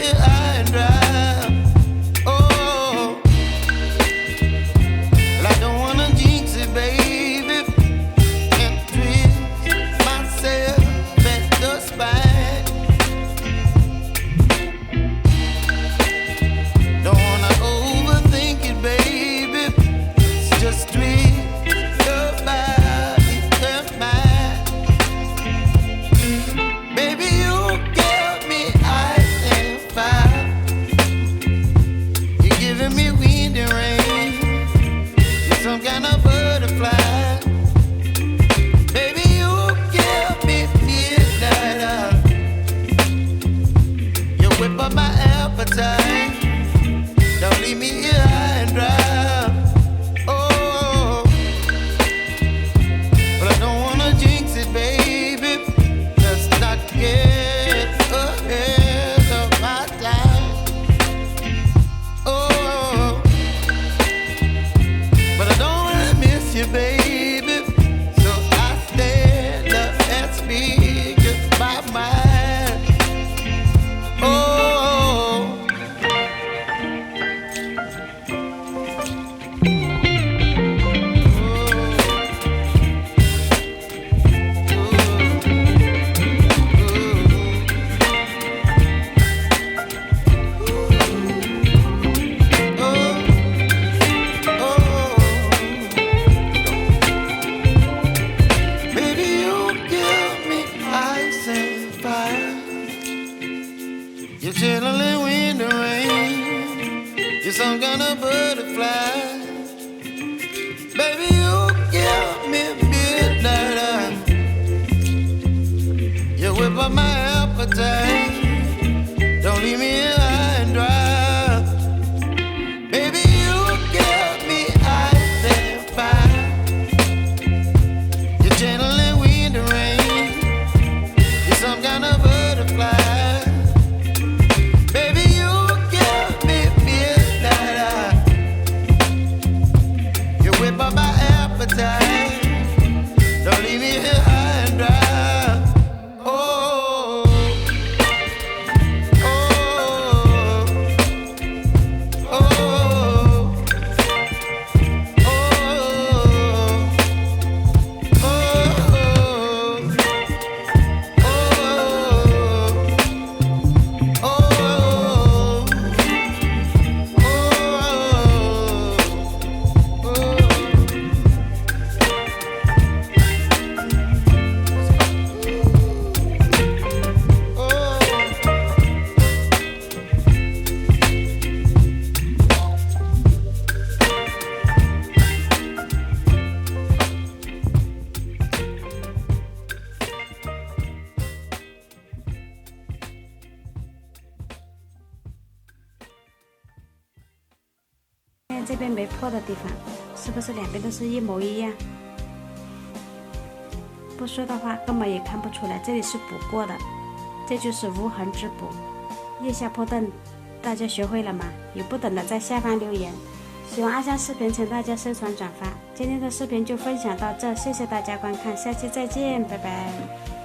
here high and dry. Oh, well, I don't wanna jinx it, baby, and twist myself at the spine. Don't wanna overthink it, baby. It's just twist your body and mine. Baby, you give me ice and fire. You're giving me wind and rain. You're some kind of butterfly. Baby, you give me midnight. You whip up my appetite. Don't leave me here high and dry. Oh, but I don't wanna jinx it, baby. Let's not get ahead of my time. Oh, but I don't wanna miss you, baby. So I stand up and speak just my mind. Oh. Baby, you give me ice and fire. You're channeling wind and rain. You're some kind of butterfly. Baby, you give me midnight. You whip up my appetite. Don't leave me here high and dry. Baby, you give me ice and fire. You're channeling wind and rain. You're some kind of butterfly. Baby, you give me midnight. You whip up my appetite. Don't leave me here high and dry. Oh, oh, oh, oh,这边没破的地方，是不是两边都是一模一样？不说的话根本也看不出来，这里是补过的，这就是无痕织补。腋下破洞，大家学会了吗？有不懂的在下方留言。喜欢阿香视频，请大家收藏转发。今天的视频就分享到这，谢谢大家观看，下期再见，拜拜。